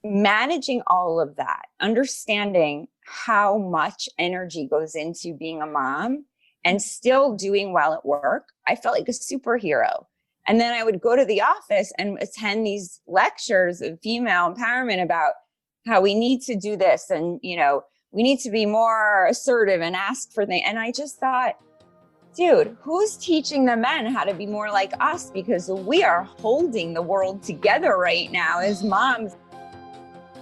managing all of that, understanding how much energy goes into being a mom and still doing well at work, I felt like a superhero. And then I would go to the office and attend these lectures of female empowerment about how we need to do this and, we need to be more assertive and ask for things. And I just thought, dude, who's teaching the men how to be more like us? Because we are holding the world together right now as moms.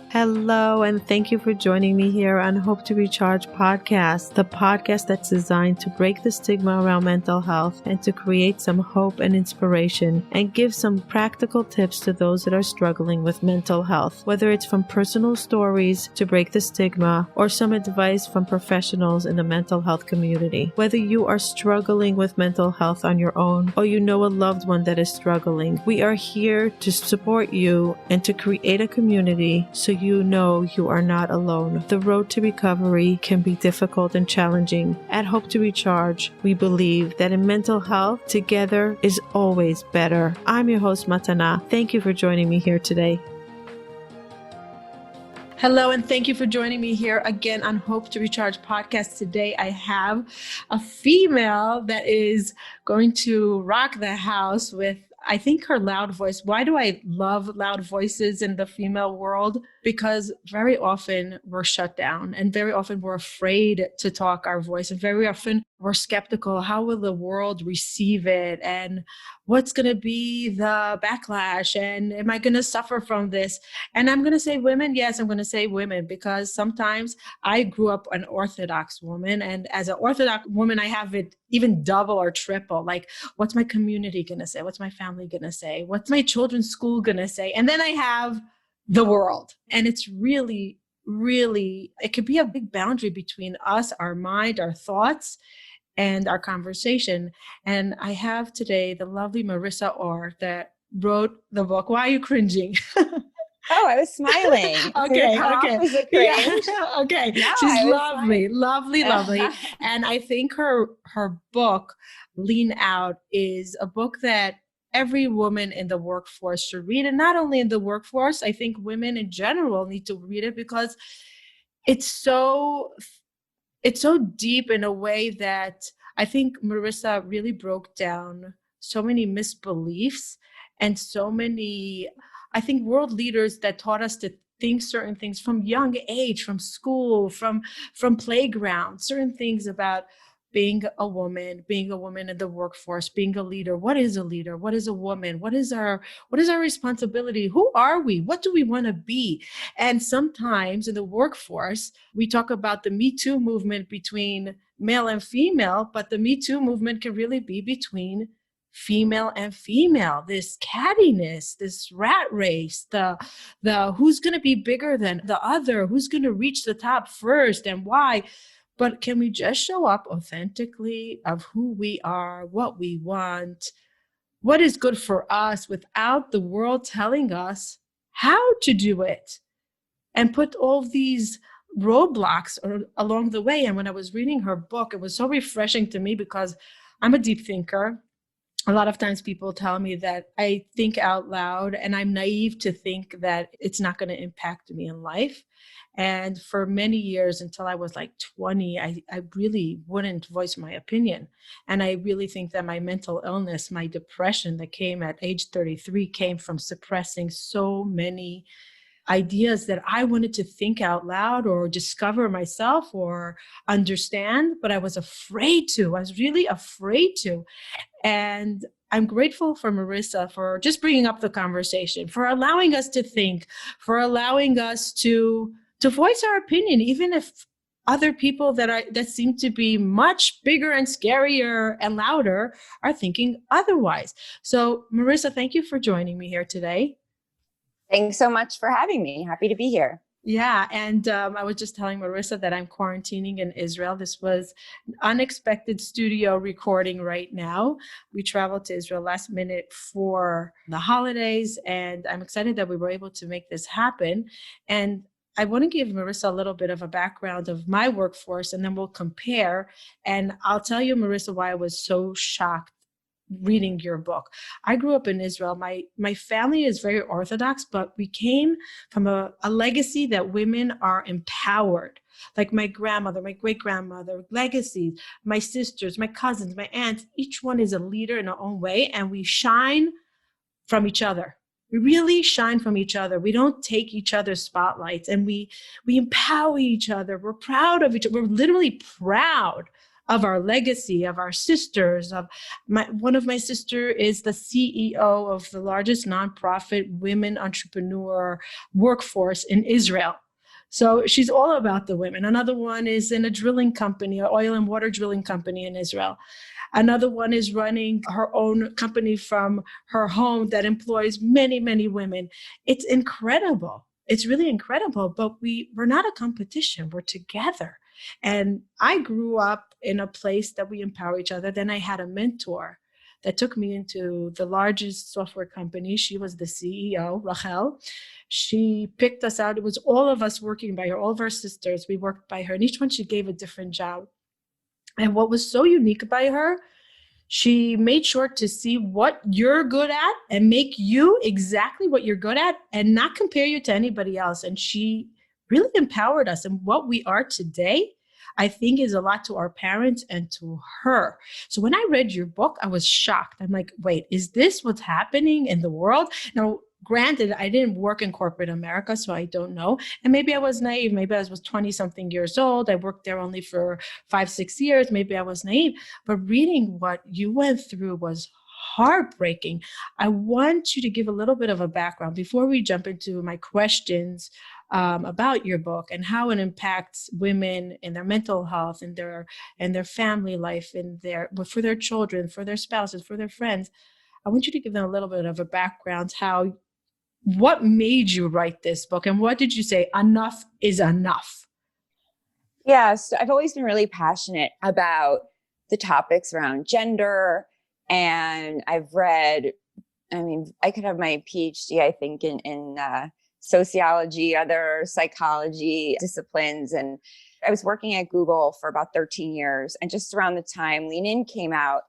Hello, and thank you for joining me here on Hope to Recharge podcast, the podcast that's designed to break the stigma around mental health and to create some hope and inspiration and give some practical tips to those that are struggling with mental health, whether it's from personal stories to break the stigma or some advice from professionals in the mental health community. Whether you are struggling with mental health on your own or you know a loved one that is struggling, we are here to support you and to create a community so you know you are not alone. The road to recovery can be difficult and challenging. At Hope to Recharge, we believe that in mental health, together is always better. I'm your host, Matana. Thank you for joining me here today. Hello, and thank you for joining me here again on Hope to Recharge podcast. Today, I have a female that is going to rock the house with, I think, her loud voice. Why do I love loud voices in the female world? Because very often we're shut down and very often we're afraid to talk our voice. And very often we're skeptical. How will the world receive it? And what's going to be the backlash? And am I going to suffer from this? And I'm going to say women. Yes, I'm going to say women, because sometimes I grew up an Orthodox woman. And as an Orthodox woman, I have it even double or triple. Like, what's my community going to say? What's my family going to say? What's my children's school going to say? And then I have the world. And it's really, it could be a big boundary between us, our mind, our thoughts, and our conversation. And I have today the lovely Marissa Orr that wrote the book. Why are you cringing? Oh, I was smiling. Okay. Yeah, Okay. No, She's lovely. lovely. And I think her book, Lean Out, is a book that every woman in the workforce should read. And not only in the workforce, I think women in general need to read it, because it's so deep in a way that I think Marissa really broke down so many misbeliefs and so many, I think, world leaders that taught us to think certain things from young age, from school, from playground, certain things about being a woman in the workforce, being a leader. What is a leader? What is a woman? What is our responsibility? Who are we? What do we want to be? And sometimes in the workforce, we talk about the Me Too movement between male and female, but the Me Too movement can really be between female and female. This cattiness, this rat race, the who's going to be bigger than the other, who's going to reach the top first and why. But can we just show up authentically of who we are, what we want, what is good for us, without the world telling us how to do it, and put all these roadblocks along the way? And when I was reading her book, it was so refreshing to me, because I'm a deep thinker. A lot of times people tell me that I think out loud, and I'm naive to think that it's not going to impact me in life. And for many years, until I was like 20, I really wouldn't voice my opinion. And I really think that my mental illness, my depression that came at age 33, came from suppressing so many ideas that I wanted to think out loud or discover myself or understand, but I was afraid to. I was really afraid to. And I'm grateful for Marissa for just bringing up the conversation, for allowing us to think, for allowing us to voice our opinion, even if other people that seem to be much bigger and scarier and louder are thinking otherwise. So, Marissa, thank you for joining me here today. Thanks so much for having me. Happy to be here. Yeah. And I was just telling Marissa that I'm quarantining in Israel. This was an unexpected studio recording right now. We traveled to Israel last minute for the holidays, and I'm excited that we were able to make this happen. And I want to give Marissa a little bit of a background of my workforce, and then we'll compare. And I'll tell you, Marissa, why I was so shocked reading your book. I grew up in Israel. My family is very Orthodox, but we came from a legacy that women are empowered. Like my grandmother, my great grandmother, legacies, my sisters, my cousins, my aunts, each one is a leader in our own way, and we shine from each other. We really shine from each other. We don't take each other's spotlights, and we empower each other. We're proud of each other. We're literally proud of our legacy, of our sisters. Of one of my sister is the CEO of the largest nonprofit women entrepreneur workforce in Israel. So she's all about the women. Another one is in a drilling company, an oil and water drilling company in Israel. Another one is running her own company from her home that employs many, many women. It's incredible. It's really incredible, but we're not a competition. We're together. And I grew up in a place that we empower each other. Then I had a mentor that took me into the largest software company. She was the CEO, Rachel. She picked us out. It was all of us working by her, all of our sisters. We worked by her, and each one she gave a different job. And what was so unique by her, she made sure to see what you're good at and make you exactly what you're good at and not compare you to anybody else. And she really empowered us. And what we are today, I think, is a lot to our parents and to her. So when I read your book, I was shocked. I'm like, wait, is this what's happening in the world? Now, granted, I didn't work in corporate America, so I don't know. And maybe I was naive. Maybe I was 20 something years old. I worked there only for 5-6 years. Maybe I was naive. But reading what you went through was heartbreaking. I want you to give a little bit of a background before we jump into my questions about your book and how it impacts women in their mental health and their family life and for their children, for their spouses, for their friends. I want you to give them a little bit of a background, what made you write this book, and what did you say enough is enough? Yes, I've always been really passionate about the topics around gender, and I've read, I could have my PhD, I think, in sociology, other psychology disciplines. And I was working at Google for about 13 years. And just around the time Lean In came out,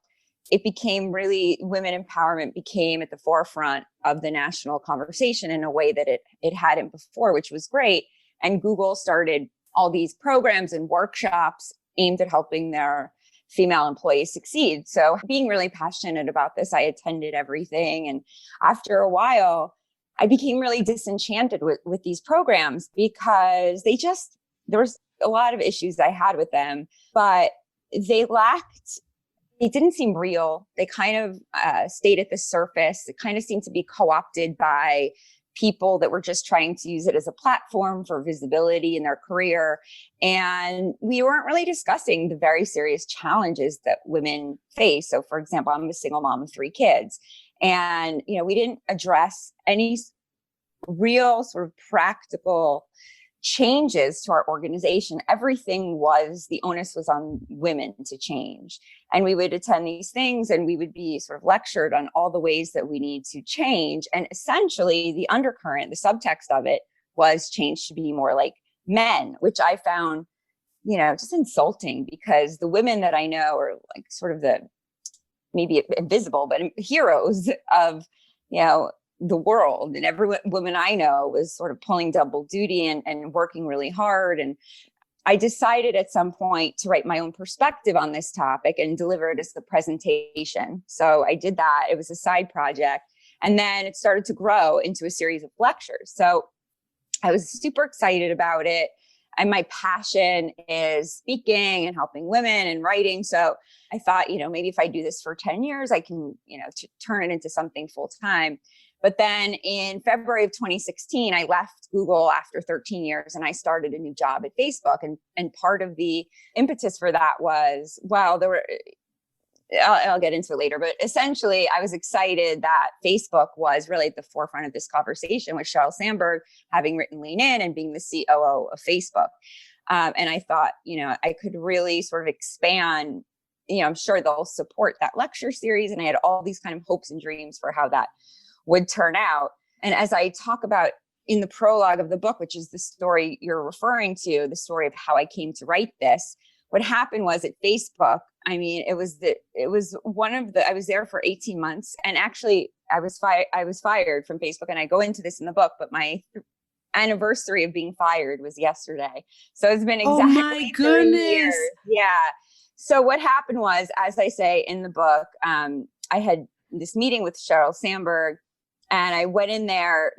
it became really, women empowerment became at the forefront of the national conversation in a way that it hadn't before, which was great. And Google started all these programs and workshops aimed at helping their female employees succeed. So being really passionate about this, I attended everything. And after a while, I became really disenchanted with these programs because there was a lot of issues I had with them, but they didn't seem real. They kind of stayed at the surface. It kind of seemed to be co-opted by people that were just trying to use it as a platform for visibility in their career. And we weren't really discussing the very serious challenges that women face. So for example, I'm a single mom of 3 kids. And, we didn't address any real sort of practical changes to our organization. Everything the onus was on women to change. And we would attend these things and we would be sort of lectured on all the ways that we need to change. And essentially the undercurrent, the subtext of it was change to be more like men, which I found, just insulting, because the women that I know are like sort of maybe invisible, but heroes of, the world. And every woman I know was sort of pulling double duty and working really hard. And I decided at some point to write my own perspective on this topic and deliver it as the presentation. So I did that. It was a side project. And then it started to grow into a series of lectures. So I was super excited about it. And my passion is speaking and helping women and writing. So I thought, maybe if I do this for 10 years, I can, turn it into something full time. But then in February of 2016, I left Google after 13 years and I started a new job at Facebook. And part of the impetus for that was, I'll get into it later, but essentially I was excited that Facebook was really at the forefront of this conversation with Sheryl Sandberg having written Lean In and being the COO of Facebook. And I thought, I could really sort of expand, I'm sure they'll support that lecture series. And I had all these kind of hopes and dreams for how that would turn out. And as I talk about in the prologue of the book, which is the story you're referring to, the story of how I came to write this, what happened was at Facebook, I mean, it was one of the, I was there for 18 months, and actually I was fired from Facebook, and I go into this in the book, but my anniversary of being fired was yesterday. So it's been Oh my exactly 3 years. goodness. Yeah. So what happened was, as I say in the book, I had this meeting with Sheryl Sandberg, and I went in there,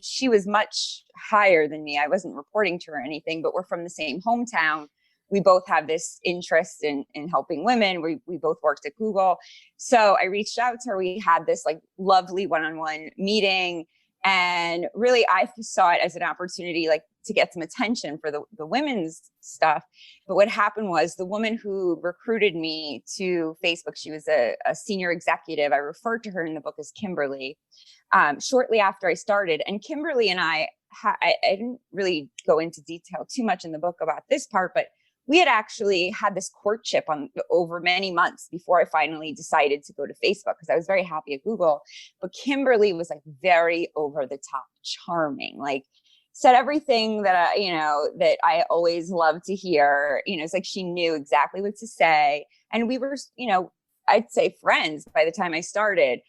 she was much higher than me. I wasn't reporting to her or anything, but we're from the same hometown. We both have this interest in helping women. We both worked at Google. So I reached out to her. We had this like lovely one-on-one meeting. And really, I saw it as an opportunity, like, to get some attention for the women's stuff. But what happened was, the woman who recruited me to Facebook, she was a senior executive. I referred to her in the book as Kimberly, shortly after I started. And Kimberly and I didn't really go into detail too much in the book about this part, but we had actually had this courtship over many months before I finally decided to go to Facebook, because I was very happy at Google. But Kimberly was like very over the top charming, like said everything that that I always love to hear. It's like she knew exactly what to say. And we were, I'd say friends by the time I started.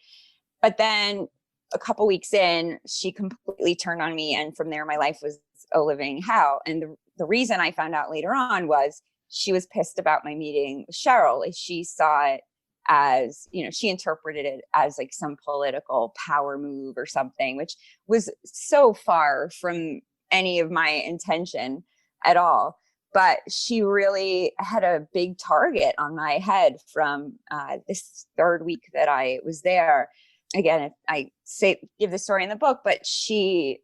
But then a couple weeks in, she completely turned on me. And from there, my life was a living hell. And the reason I found out later on was, she was pissed about my meeting with Sheryl. She saw it as, she interpreted it as like some political power move or something, which was so far from any of my intention at all. But she really had a big target on my head from this third week that I was there. Again, I give the story in the book, but she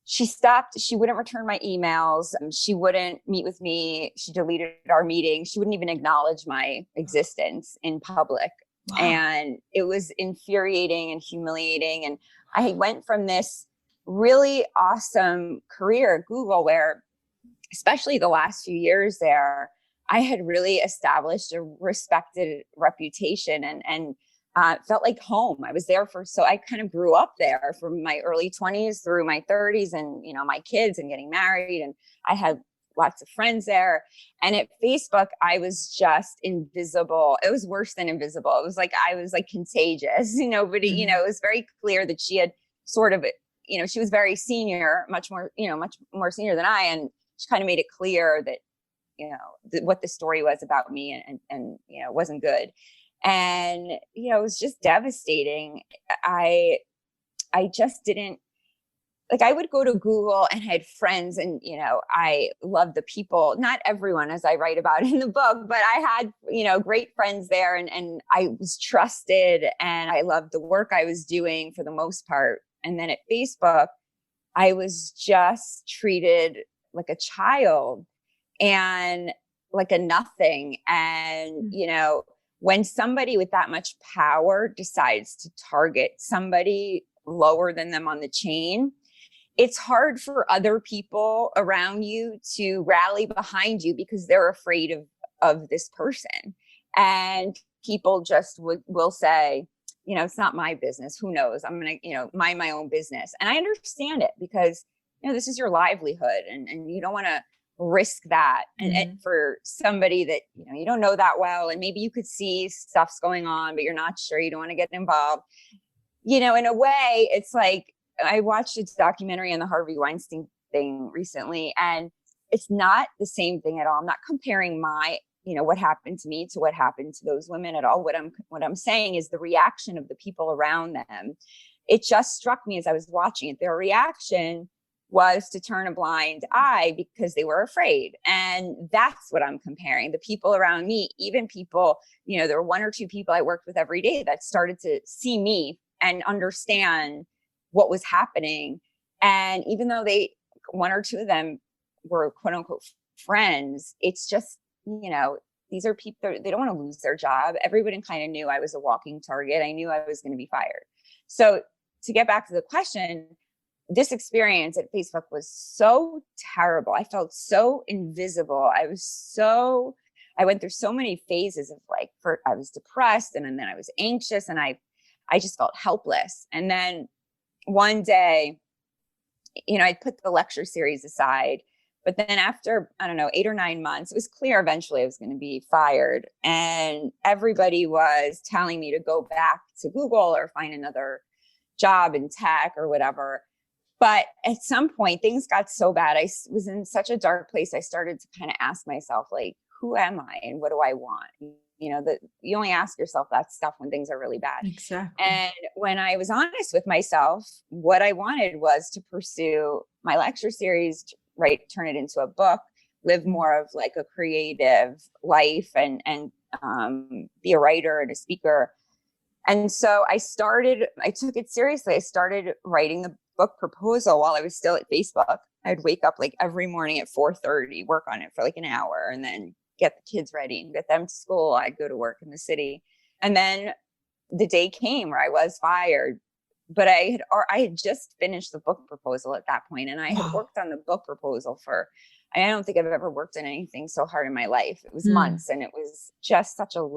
stopped. She wouldn't return my emails. She wouldn't meet with me. She deleted our meeting. She wouldn't even acknowledge my existence in public. Wow. And it was infuriating and humiliating. And I went from this really awesome career at Google, where, especially the last few years there, I had really established a respected reputation and felt like home. I was there so I kind of grew up there from my early 20s through my 30s, and, my kids and getting married. And I had lots of friends there. And at Facebook, I was just invisible. It was worse than invisible. It was like, I was like contagious, but it was very clear that she had sort of, she was very senior, much more senior than I. And she kind of made it clear that, what the story was about me, and it wasn't good. And, it was just devastating. I just didn't, like, I would go to Google and I had friends, and, I loved the people, not everyone, as I write about in the book, but I had, great friends there, and I was trusted, and I loved the work I was doing for the most part. And then at Facebook, I was just treated like a child and like a nothing. And, when somebody with that much power decides to target somebody lower than them on the chain, it's hard for other people around you to rally behind you, because they're afraid of this person. And people just will say, it's not my business. Who knows? I'm going to, mind my own business. And I understand it, because, this is your livelihood, and you don't want to risk that. And for somebody that, you don't know that well, and maybe you could see stuff's going on, but you're not sure, you don't want to get involved. In a way, it's like, I watched a documentary on the Harvey Weinstein thing recently, and it's not the same thing at all. I'm not comparing my, what happened to me to what happened to those women at all. What I'm saying is the reaction of the people around them. It just struck me as I was watching it. Their reaction was to turn a blind eye because they were afraid. And that's what I'm comparing. The people around me, even people, there were one or two people I worked with every day that started to see me and understand what was happening. And even though one or two of them were quote unquote friends, it's just, these are people, they don't want to lose their job. Everybody kind of knew I was a walking target. I knew I was going to be fired. So to get back to the question, this experience at Facebook was so terrible. I felt so invisible. I went through so many phases of I was depressed, and then I was anxious, and I just felt helpless. And then one day, I put the lecture series aside, But then after, I don't know, 8 or 9 months, it was clear eventually I was going to be fired. And everybody was telling me to go back to Google or find another job in tech or whatever. But at some point, things got so bad. I was in such a dark place. I started to kind of ask myself, like, who am I and what do I want? You know, that you only ask yourself that stuff when things are really bad. Exactly. And when I was honest with myself, what I wanted was to pursue my lecture series, turn it into a book, live more of like a creative life, and be a writer and a speaker. And so I took it seriously. I started writing the book proposal while I was still at Facebook. I'd wake up like every morning at 4:30, work on it for like an hour, and then get the kids ready and get them to school. I'd go to work in the city. And then the day came where I was fired, but I had just finished the book proposal at that point. And I had worked on the book proposal I don't think I've ever worked on anything so hard in my life. It was months, and it was just such a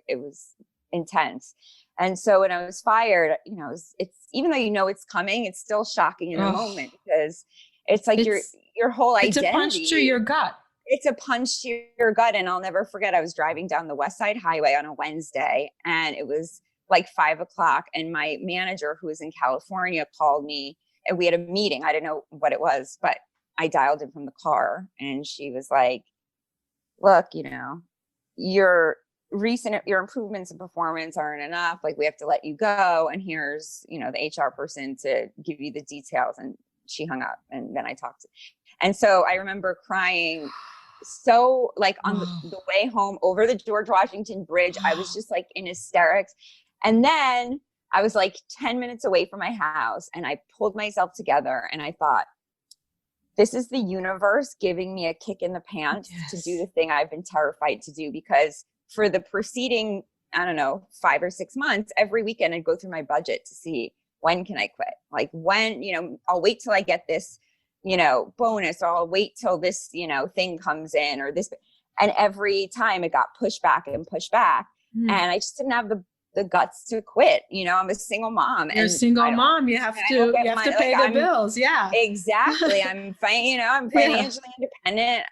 it was intense. And so when I was fired, you know, it's even though you know it's coming, it's still shocking in the moment, because it's like your whole identity. It's a punch to your gut. It's a punch to your gut. And I'll never forget, I was driving down the West Side Highway on a Wednesday, and it was like 5:00, and my manager, who was in California, called me, and we had a meeting. I didn't know what it was, but I dialed in from the car, and she was like, look, you know, your improvements in performance aren't enough. Like, we have to let you go. And here's, you know, the HR person to give you the details. And she hung up, and then I talked. And so I remember crying. So like on the way home over the George Washington Bridge, I was just like in hysterics. And then I was like 10 minutes away from my house, and I pulled myself together, and I thought, this is the universe giving me a kick in the pants to do the thing I've been terrified to do. Because for the preceding, I don't know, 5 or 6 months, every weekend I'd go through my budget to see, when can I quit? Like, when, you know, I'll wait till I get this, you know, bonus, or I'll wait till this, you know, thing comes in, or this. And every time it got pushed back and pushed back. And I just didn't have the guts to quit. You know, I'm a single mom. You're a single mom. You have to pay the bills. Yeah, exactly. I'm fine. You know, I'm financially independent.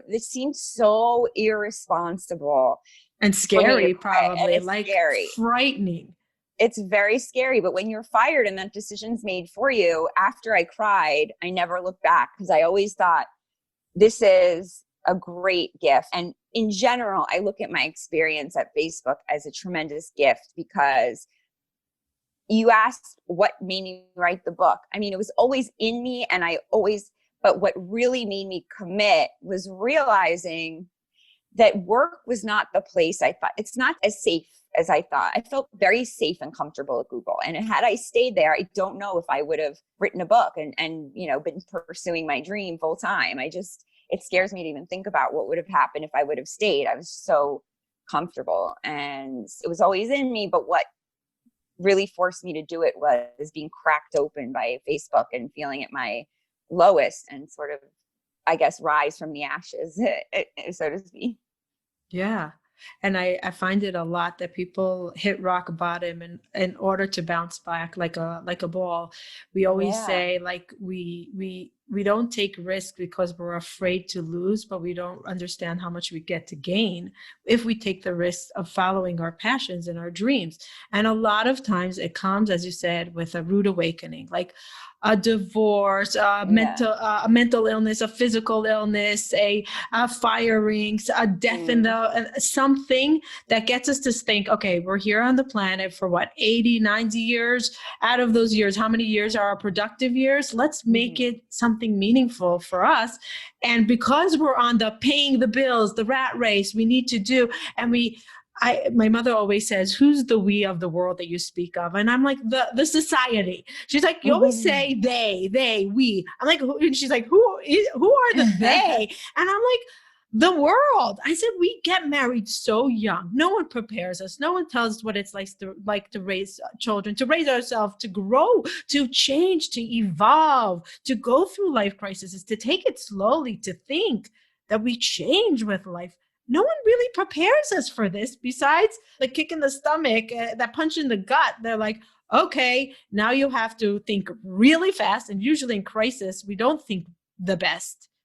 This seemed so irresponsible and scary, probably, like scary, frightening. It's very scary. But when you're fired and that decision's made for you, after I cried, I never looked back, because I always thought, this is a great gift. And in general, I look at my experience at Facebook as a tremendous gift, because you asked what made me write the book. I mean, it was always in me, and but what really made me commit was realizing that work was not the place I thought. It's not as safe as I thought. I felt very safe and comfortable at Google. And had I stayed there, I don't know if I would have written a book and you know, been pursuing my dream full time. It scares me to even think about what would have happened if I would have stayed. I was so comfortable, and it was always in me. But what really forced me to do it was being cracked open by Facebook and feeling at my lowest, and sort of, I guess, rise from the ashes, so to speak. Yeah. And I find it a lot that people hit rock bottom, and in order to bounce back like a ball. We always say, like, we don't take risks because we're afraid to lose, but we don't understand how much we get to gain if we take the risk of following our passions and our dreams. And a lot of times it comes, as you said, with a rude awakening, like a divorce, a mental illness, a physical illness, a firing, a death in something that gets us to think, okay, we're here on the planet for 80, 90 years. Out of those years, how many years are our productive years? Let's make it something meaningful for us. And because we're on the paying the bills, the rat race, we need to do, and my mother always says, who's the we of the world that you speak of? And I'm like, the society. She's like, you always say they, we. I'm like, and she's like, who are the they? And I'm like, the world. I said, we get married so young. No one prepares us. No one tells us what it's like to raise children, to raise ourselves, to grow, to change, to evolve, to go through life crises, to take it slowly, to think that we change with life. No one really prepares us for this, besides the kick in the stomach, that punch in the gut. They're like, okay, now you have to think really fast. And usually in crisis, we don't think the best.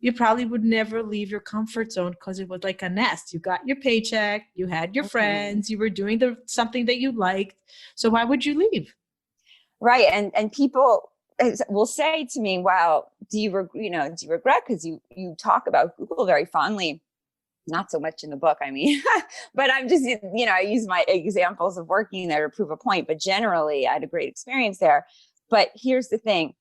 you probably would never leave your comfort zone because it was like a nest. You got your paycheck, you had your friends, you were doing something that you liked. So why would you leave? Right. And people will say to me, well, do you regret? Because you talk about Google very fondly, not so much in the book. I mean, but I'm just, I use my examples of working there to prove a point, but generally I had a great experience there. But here's the thing.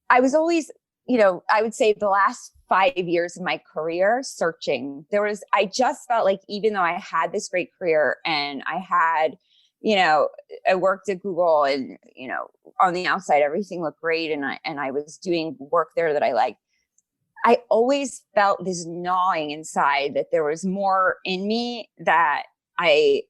I was always, I would say the last 5 years of my career searching, I just felt like even though I had this great career and I had, I worked at Google and, on the outside, everything looked great. And I was doing work there that I liked. I always felt this gnawing inside that there was more in me that I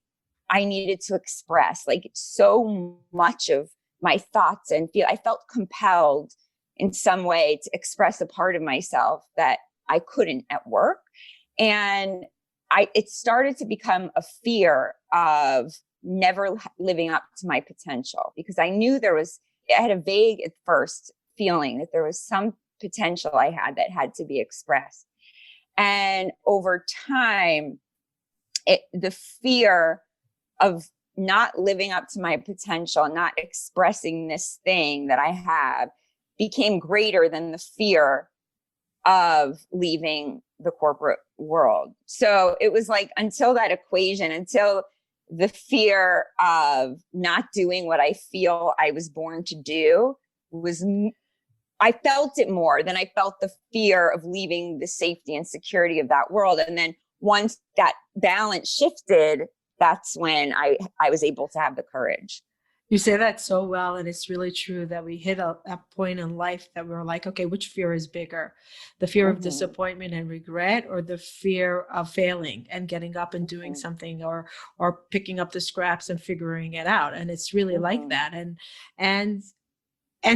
needed to express, like so much of my thoughts and I felt compelled in some way to express a part of myself that I couldn't at work. And it started to become a fear of never living up to my potential, because I knew I had a vague at first feeling that there was some potential I had that had to be expressed. And over time, the fear of not living up to my potential, not expressing this thing that I have, became greater than the fear of leaving the corporate world. So it was like, until the fear of not doing what I feel I was born to do I felt it more than I felt the fear of leaving the safety and security of that world. And then once that balance shifted, that's when I was able to have the courage. You say that so well. And it's really true that we hit a point in life that we're like, okay, which fear is bigger? The fear of disappointment and regret, or the fear of failing and getting up and doing something, or picking up the scraps and figuring it out? And it's really like that. And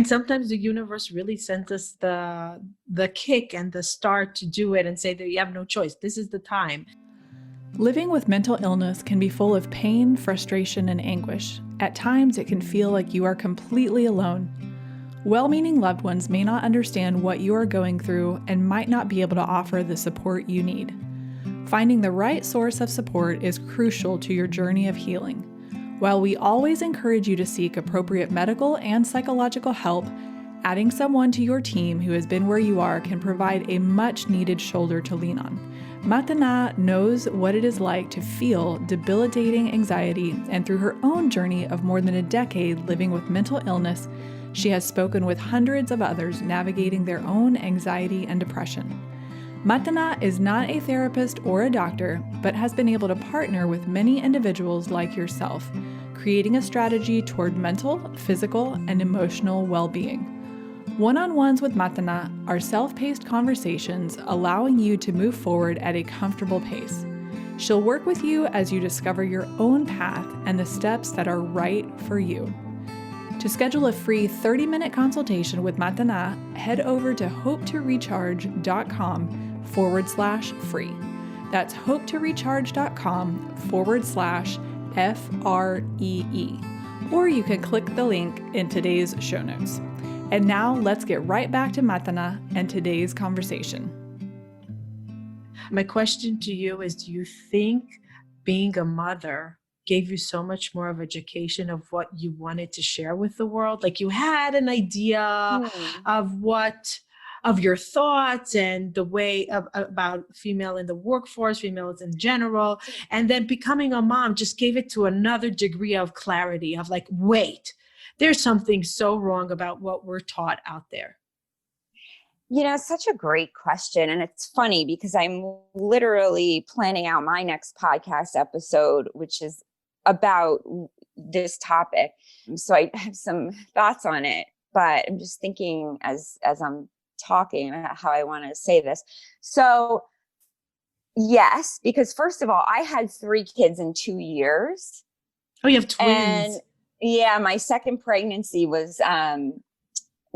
sometimes the universe really sends us the kick and the start to do it and say that you have no choice. This is the time. Living with mental illness can be full of pain, frustration, and anguish. At times, it can feel like you are completely alone. Well-meaning loved ones may not understand what you are going through and might not be able to offer the support you need. Finding the right source of support is crucial to your journey of healing. While we always encourage you to seek appropriate medical and psychological help, adding someone to your team who has been where you are can provide a much-needed shoulder to lean on. Matana knows what it is like to feel debilitating anxiety, and through her own journey of more than a decade living with mental illness, she has spoken with hundreds of others navigating their own anxiety and depression. Matana is not a therapist or a doctor, but has been able to partner with many individuals like yourself, creating a strategy toward mental, physical, and emotional well-being. One-on-ones with Matana are self-paced conversations allowing you to move forward at a comfortable pace. She'll work with you as you discover your own path and the steps that are right for you. To schedule a free 30-minute consultation with Matana, head over to hopetorecharge.com/free. That's hopetorecharge.com/FREE. Or you can click the link in today's show notes. And now let's get right back to Matana and today's conversation. My question to you is, do you think being a mother gave you so much more of education of what you wanted to share with the world? Like, you had an idea of your thoughts and the way about female in the workforce, females in general, and then becoming a mom just gave it to another degree of clarity of like, wait, there's something so wrong about what we're taught out there. Such a great question. And it's funny because I'm literally planning out my next podcast episode, which is about this topic. So I have some thoughts on it, but I'm just thinking as I'm talking about how I want to say this. So yes, because first of all, I had 3 kids in 2 years. Oh, you have twins. And yeah, my second pregnancy was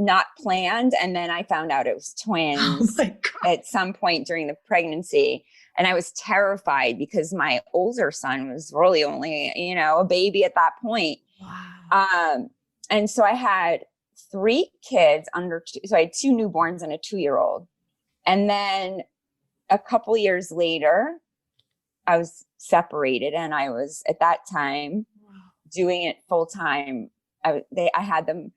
not planned. And then I found out it was twins at some point during the pregnancy. And I was terrified because my older son was really only, a baby at that point. Wow. And so I had 3 kids under 2. So I had 2 newborns and a 2-year-old. And then a couple years later, I was separated, and I was at that time doing it full time. I had them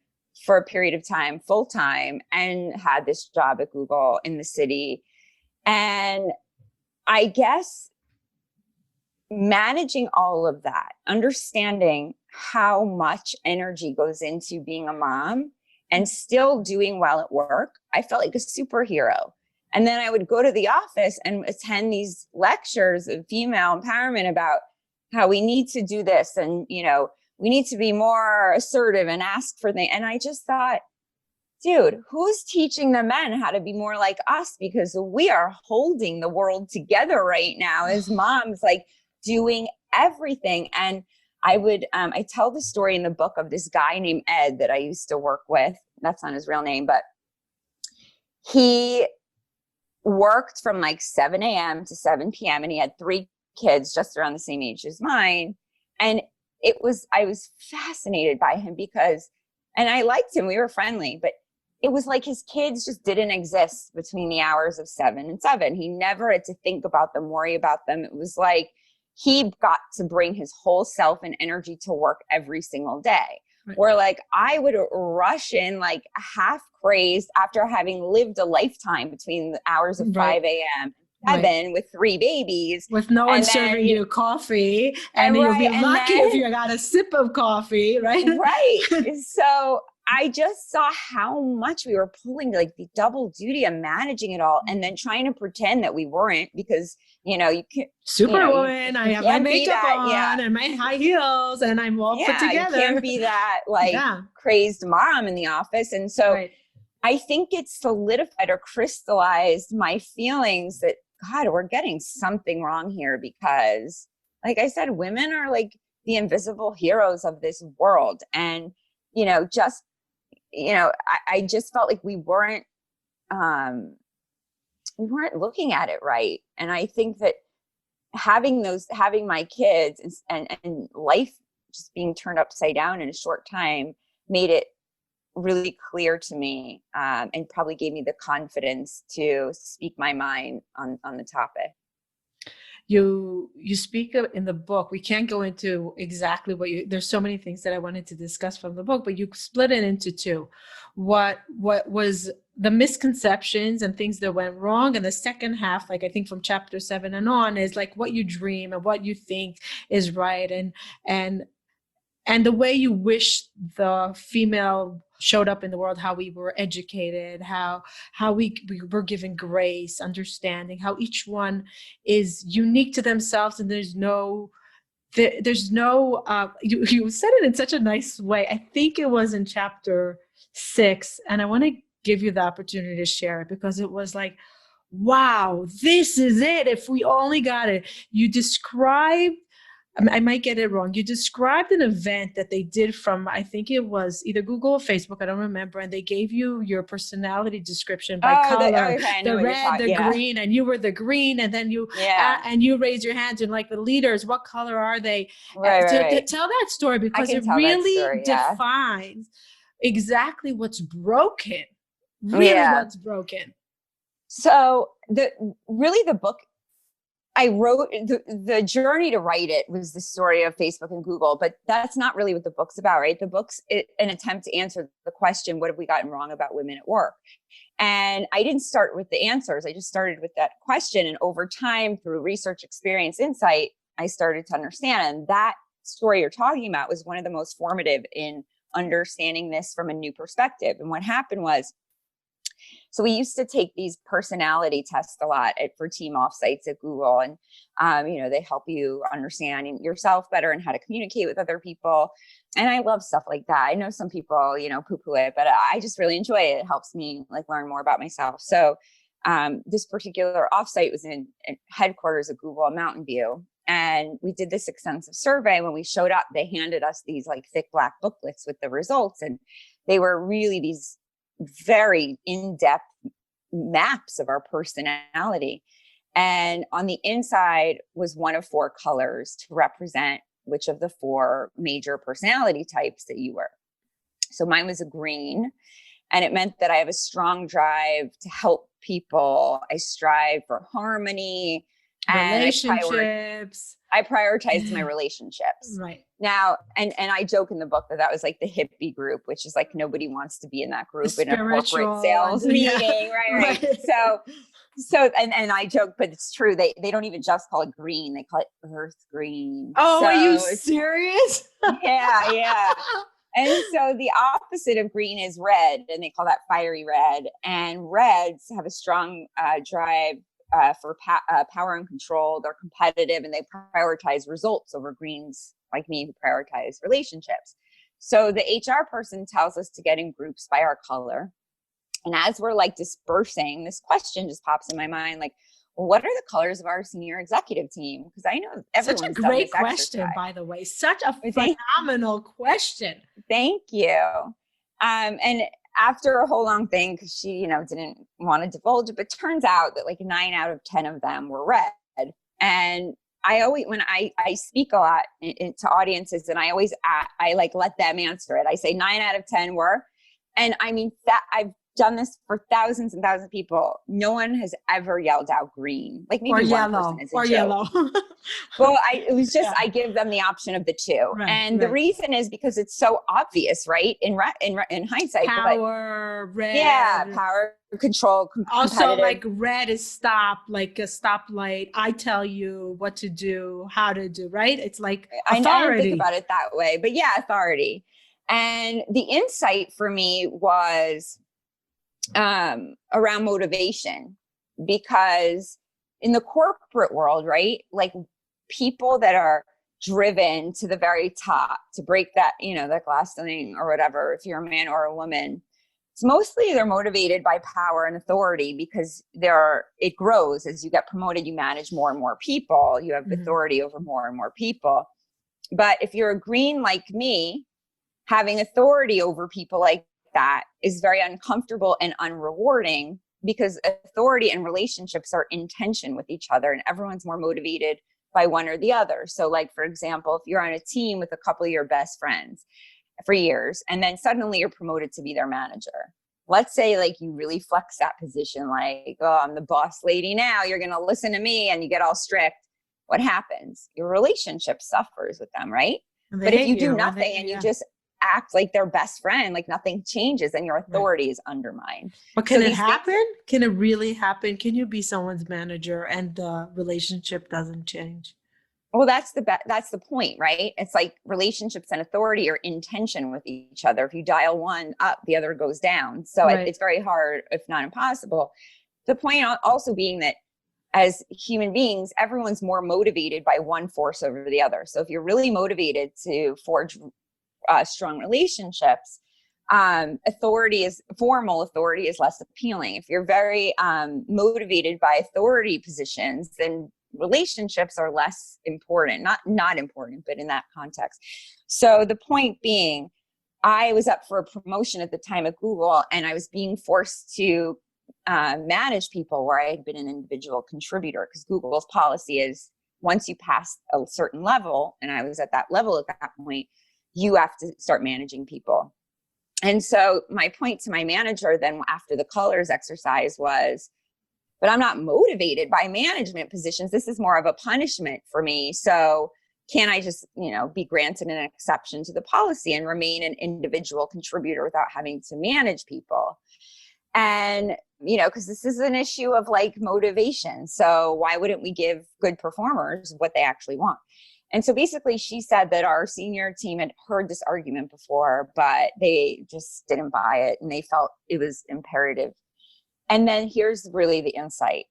for a period of time, full time, and had this job at Google in the city. And I guess managing all of that, understanding how much energy goes into being a mom and still doing well at work, I felt like a superhero. And then I would go to the office and attend these lectures of female empowerment about how we need to do this. And, we need to be more assertive and ask for things. And I just thought, dude, who's teaching the men how to be more like us? Because we are holding the world together right now as moms, like doing everything. And I tell the story in the book of this guy named Ed that I used to work with. That's not his real name, but he worked from like 7 a.m. to 7 p.m. and he had 3 kids just around the same age as mine. And I was fascinated by him and I liked him. We were friendly, but it was like his kids just didn't exist between the hours of 7 and 7. He never had to think about them, worry about them. It was like he got to bring his whole self and energy to work every single day. Right. Where like I would rush in like half crazed after having lived a lifetime between the hours of 5 a.m. and 7 with 3 babies. With no one serving you coffee. And you'll be lucky if you got a sip of coffee, right? Right. So I just saw how much we were pulling like the double duty of managing it all and then trying to pretend that we weren't because, you can't. Superwoman, I have my makeup on and my high heels and I'm all put together. You can't be that crazed mom in the office. And so I think it solidified or crystallized my feelings that, God, we're getting something wrong here because, like I said, women are like the invisible heroes of this world. And, I just felt like we weren't looking at it right. And I think that having my kids and life just being turned upside down in a short time made it really clear to me and probably gave me the confidence to speak my mind on the topic. You speak in the book. We can't go into exactly there's so many things that I wanted to discuss from the book, but you split it into 2. What was the misconceptions and things that went wrong? And the second half, like I think from chapter 7 and on, is like what you dream and what you think is right. And the way you wish the female showed up in the world, how we were educated, how we were given grace, understanding, how each one is unique to themselves. And you said it in such a nice way. I think it was in chapter 6. And I want to give you the opportunity to share it because it was like, wow, this is it. If we only got it. You described, I might get it wrong. You described an event that they did from, I think it was either Google or Facebook, I don't remember. And they gave you your personality description by color, the red, the green, and you were the green. And then you raise your hands and like the leaders, what color are they? Right. Tell that story because it really defines exactly what's broken. What's broken. So the book, I wrote the journey to write it was the story of Facebook and Google, but that's not really what the book's about, right? The book's an attempt to answer the question, what have we gotten wrong about women at work? And I didn't start with the answers. I just started with that question. And over time, through research, experience, insight, I started to understand. And that story you're talking about was one of the most formative in understanding this from a new perspective. And what happened was, so we used to take these personality tests a lot for team offsites at Google. And, they help you understand yourself better and how to communicate with other people. And I love stuff like that. I know some people, poo-poo it, but I just really enjoy it. It helps me like learn more about myself. So this particular offsite was in headquarters at Google in Mountain View. And we did this extensive survey. When we showed up, they handed us these like thick black booklets with the results. And they were really these very in-depth maps of our personality. And on the inside was one of 4 colors to represent which of the 4 major personality types that you were. So mine was a green, and it meant that I have a strong drive to help people. I strive for harmony. And Relationships. I prioritize my relationships. Right. Now, and I joke in the book that was like the hippie group, which is like nobody wants to be in that group in a corporate sales meeting. Right. And I joke, but it's true. They don't even just call it green. They call it earth green. Oh, are you serious? Yeah. And so the opposite of green is red, and they call that fiery red. And reds have a strong drive for power and control. They're competitive, and they prioritize results over greens like me who prioritize relationships. So the HR person tells us to get in groups by our color. And as we're like dispersing, this question just pops in my mind, like, well, what are the colors of our senior executive team? Because I know everyone's such a great question, exercise. By the way, such a phenomenal question. Thank you. And after a whole long thing, because she, didn't want to divulge it, but turns out that like 9 out of 10 of them were red. And I always, when I speak a lot to audiences, and I like let them answer it. I say 9 out of 10 were, and I mean that I've done this for thousands and thousands of people. No one has ever yelled out green. Like maybe one person is a yellow. Well, I give them the option of the two. Right, and the reason is because it's so obvious, right? In hindsight. Power, red. Yeah, power, control, also like red is stop, like a stoplight. I tell you what to do, how to do, right? It's like authority. I don't think about it that way, but yeah, authority. And the insight for me was around motivation, because in the corporate world, right, like people that are driven to the very top to break that, that glass ceiling or whatever, if you're a man or a woman, it's mostly they're motivated by power and authority, because it grows as you get promoted. You manage more and more people, you have authority over more and more people. But if you're a green like me, having authority over people like that is very uncomfortable and unrewarding, because authority and relationships are in tension with each other, and everyone's more motivated by one or the other. So like, for example, if you're on a team with a couple of your best friends for years, and then suddenly you're promoted to be their manager. Let's say like you really flex that position, like, oh, I'm the boss lady now, you're going to listen to me, and you get all strict. What happens? Your relationship suffers with them, right? But if you do nothing and you just act like their best friend, like nothing changes, and your authority is undermined. But can it happen? Can it really happen? Can you be someone's manager and the relationship doesn't change? Well, that's the point, right? It's like relationships and authority are in tension with each other. If you dial one up, the other goes down. So it's very hard, if not impossible. The point also being that as human beings, everyone's more motivated by one force over the other. So if you're really motivated to forge strong relationships, formal authority is less appealing. If you're very motivated by authority positions, then relationships are less important, not important, but in that context. So the point being, I was up for a promotion at the time at Google, and I was being forced to manage people where I had been an individual contributor, because Google's policy is once you pass a certain level, and I was at that level at that point, you have to start managing people. And so my point to my manager then after the colors exercise was, but I'm not motivated by management positions. This is more of a punishment for me. So can I just, be granted an exception to the policy and remain an individual contributor without having to manage people? And, because this is an issue of like motivation. So why wouldn't we give good performers what they actually want? And so basically she said that our senior team had heard this argument before, but they just didn't buy it, and they felt it was imperative. And then here's really the insight.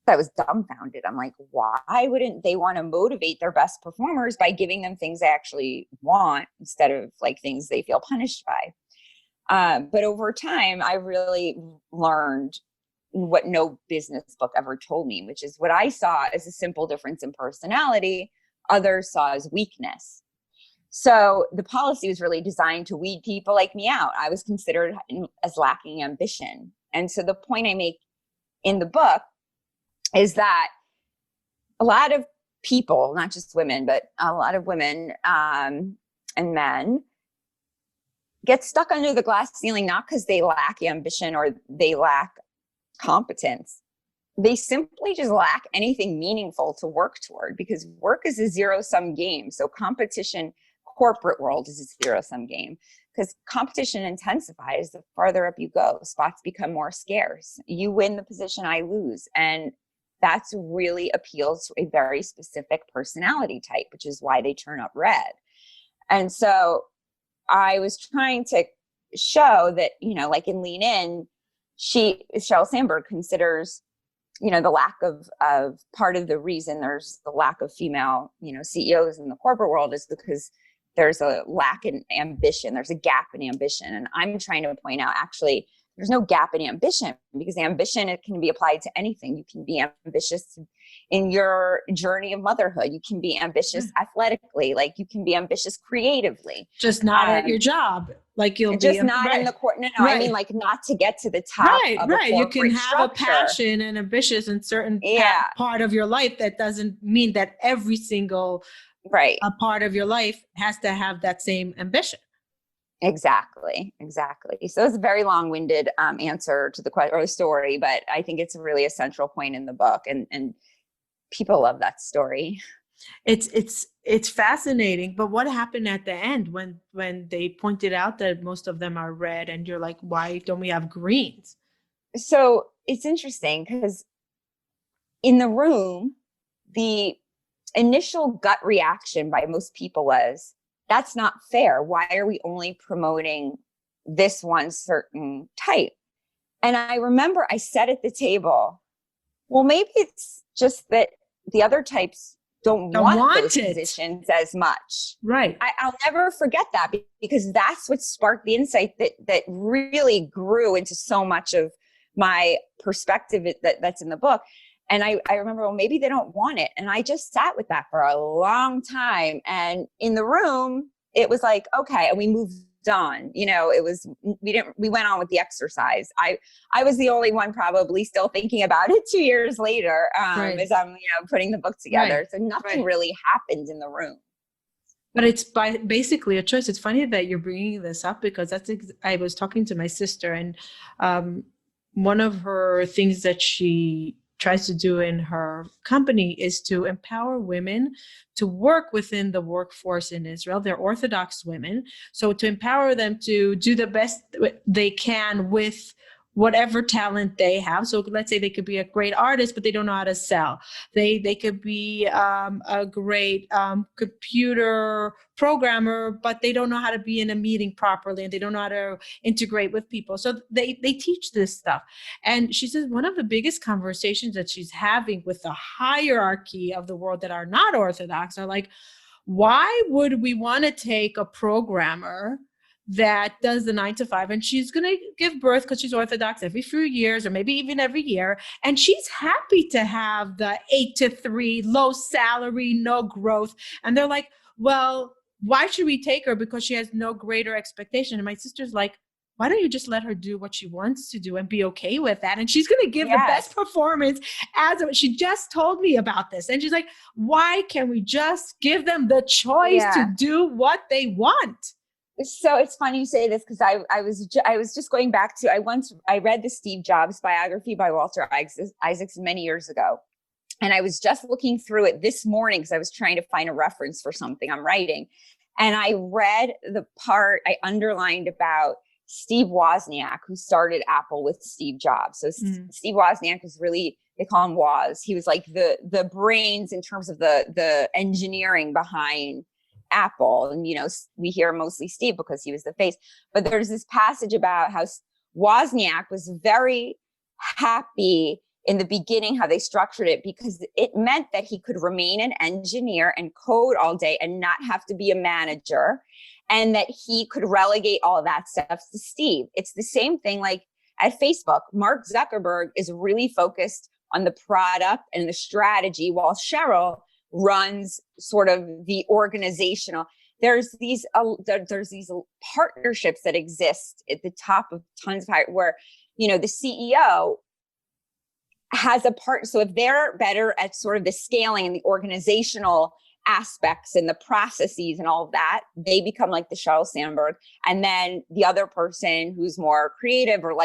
I was dumbfounded. I'm like, why wouldn't they want to motivate their best performers by giving them things they actually want instead of like things they feel punished by? But over time, I really learned what no business book ever told me, which is what I saw as a simple difference in personality, others saw as weakness. So the policy was really designed to weed people like me out. I was considered as lacking ambition. And so the point I make in the book is that a lot of people, not just women, but a lot of women and men get stuck under the glass ceiling, not because they lack ambition or they lack competence, they simply just lack anything meaningful to work toward, because work is a zero-sum game. So competition, corporate world is a zero-sum game, because competition intensifies the farther up you go. Spots become more scarce. You win the position, I lose. And that's really appeals to a very specific personality type, which is why they turn up red. And so I was trying to show that, like in Lean In, Sheryl Sandberg considers, the lack of part of the reason there's the lack of female, CEOs in the corporate world is because there's a lack in ambition. There's a gap in ambition. And I'm trying to point out, actually, there's no gap in ambition, because ambition, it can be applied to anything. You can be ambitious in your journey of motherhood. You can be ambitious athletically, like you can be ambitious creatively. Just not at your job. Like you'll just be not right. in the court. No, Right. I mean, like not to get to the top of a You can have structure. a passion and ambitious in certain part of your life. That doesn't mean that every single a part of your life has to have that same ambition. Exactly. So it's a very long-winded answer to the question or the story, but I think it's really a central point in the book, and people love that story. It's fascinating. But what happened at the end when they pointed out that most of them are red, and you're like, why don't we have greens? So it's interesting, because in the room, the initial gut reaction by most people was, that's not fair. Why are we only promoting this one certain type? And I remember I said at the table, well, maybe it's just that the other types don't want those positions as much. Right. I'll never forget that, because that's what sparked the insight that really grew into so much of my perspective that's in the book. And I remember, well, maybe they don't want it. And I just sat with that for a long time. And in the room, it was like, okay. And we moved on, we went on with the exercise. I was the only one probably still thinking about it 2 years later, as I'm, putting the book together. So nothing really happened in the room. But it's basically a choice. It's funny that you're bringing this up, because I was talking to my sister, and one of her things that she tries to do in her company is to empower women to work within the workforce in Israel. They're Orthodox women. So to empower them to do the best they can with whatever talent they have. So let's say they could be a great artist, but they don't know how to sell. They could be a great computer programmer, but they don't know how to be in a meeting properly, and they don't know how to integrate with people. So they teach this stuff. And she says one of the biggest conversations that she's having with the hierarchy of the world that are not Orthodox are like, why would we want to take a programmer that does the 9 to 5, and she's going to give birth, because she's Orthodox, every few years, or maybe even every year, and she's happy to have the 8 to 3, low salary, no growth. And they're like, well, why should we take her? Because she has no greater expectation. And my sister's like, why don't you just let her do what she wants to do and be okay with that? And she's going to give the best performance. She just told me about this. And she's like, why can't we just give them the choice to do what they want? So it's funny you say this, because I was just going back to, I read the Steve Jobs biography by Walter Isaacson many years ago. And I was just looking through it this morning, because I was trying to find a reference for something I'm writing. And I read the part I underlined about Steve Wozniak, who started Apple with Steve Jobs. So Steve Wozniak was really, they call him Woz. He was like the brains in terms of the engineering behind Apple. And, we hear mostly Steve because he was the face. But there's this passage about how Wozniak was very happy in the beginning, how they structured it, because it meant that he could remain an engineer and code all day and not have to be a manager, and that he could relegate all of that stuff to Steve. It's the same thing like at Facebook. Mark Zuckerberg is really focused on the product and the strategy, while Sheryl runs sort of the organizational. There's these partnerships that exist at the top of tons of higher, where, the CEO has a part. So if they're better at sort of the scaling and the organizational aspects and the processes and all of that, they become like the Sheryl Sandberg. And then the other person who's more creative or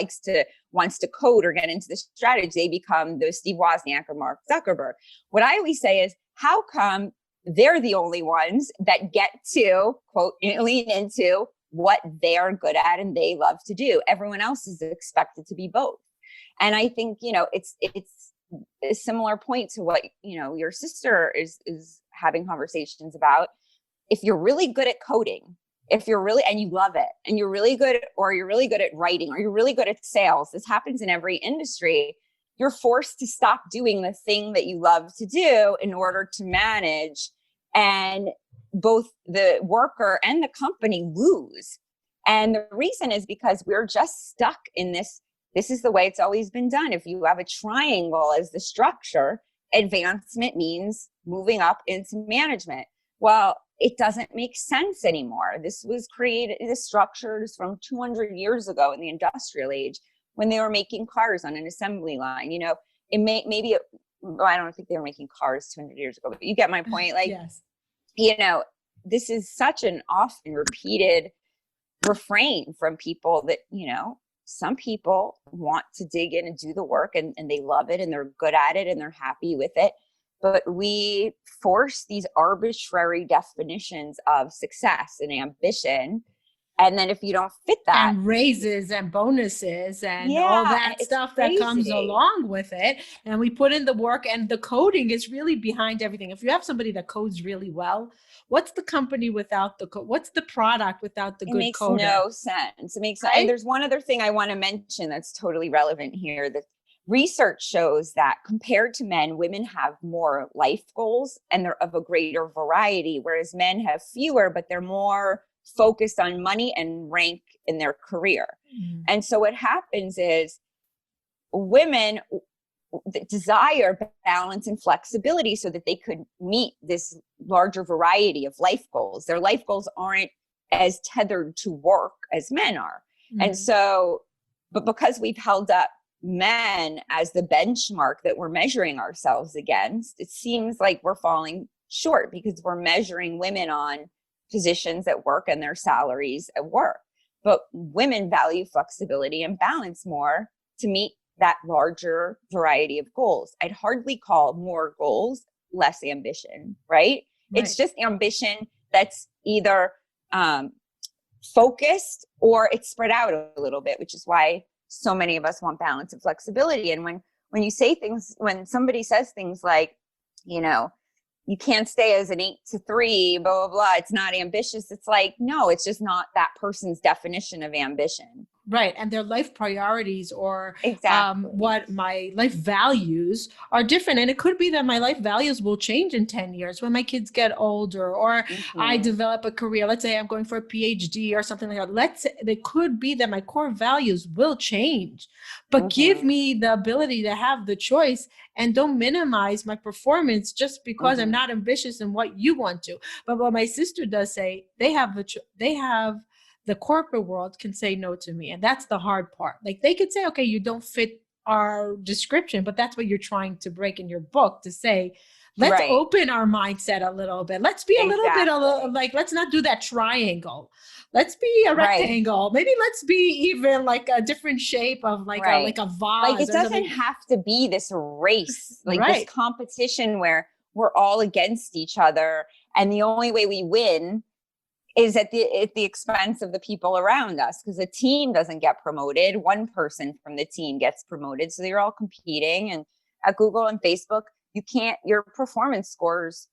wants to code or get into the strategy, they become the Steve Wozniak or Mark Zuckerberg. What I always say is, how come they're the only ones that get to, quote, lean into what they're good at and they love to do? Everyone else is expected to be both. And I think, it's a similar point to what, your sister is having conversations about. If you're really good at coding, and you love it, and you're really good at writing, or you're really good at sales, this happens in every industry, you're forced to stop doing the thing that you love to do in order to manage, and both the worker and the company lose. And the reason is because we're just stuck in this is the way it's always been done. If you have a triangle as the structure, advancement means moving up into management. Well, it doesn't make sense anymore. This structure is from 200 years ago in the industrial age, when they were making cars on an assembly line. I don't think they were making cars 200 years ago, but you get my point. Yes. This is such an often repeated refrain from people that, some people want to dig in and do the work, and they love it, and they're good at it, and they're happy with it. But we force these arbitrary definitions of success and ambition. And then if you don't fit that, and raises and bonuses and all that stuff that comes along with it, and we put in the work, and the coding is really behind everything. If you have somebody that codes really well, what's the company without the code? What's the product without the good coder? It makes no sense. It makes sense. And there's one other thing I want to mention that's totally relevant here. That research shows that compared to men, women have more life goals, and they're of a greater variety, whereas men have fewer, but they're more focused on money and rank in their career. Mm. And so what happens is women desire balance and flexibility so that they could meet this larger variety of life goals. Their life goals aren't as tethered to work as men are. Mm. And so, but because we've held up men as the benchmark that we're measuring ourselves against, it seems like we're falling short, because we're measuring women on positions at work and their salaries at work. But women value flexibility and balance more to meet that larger variety of goals. I'd hardly call more goals less ambition, right? It's just ambition that's either focused or it's spread out a little bit, which is why so many of us want balance and flexibility. And when you say things, when somebody says things like, you can't stay as an 8 to 3, blah, blah, blah, it's not ambitious. It's like, no, it's just not that person's definition of ambition. Right. And their life priorities or exactly. What my life values are different. And it could be that my life values will change in 10 years when my kids get older, or I develop a career. Let's say I'm going for a PhD or something like that. It could be that my core values will change, but give me the ability to have the choice, and don't minimize my performance just because I'm not ambitious in what you want to. But what my sister does say, the corporate world can say no to me. And that's the hard part. Like, they could say, okay, you don't fit our description, but that's what you're trying to break in your book, to say, let's open our mindset a little bit. Let's be a little bit like, let's not do that triangle. Let's be a rectangle. Maybe let's be even like a different shape of like a vase. Like, it doesn't have to be this race, like this competition where we're all against each other. And the only way we win is at the expense of the people around us, because a team doesn't get promoted. One person from the team gets promoted. So you're all competing. And at Google and Facebook, your performance scores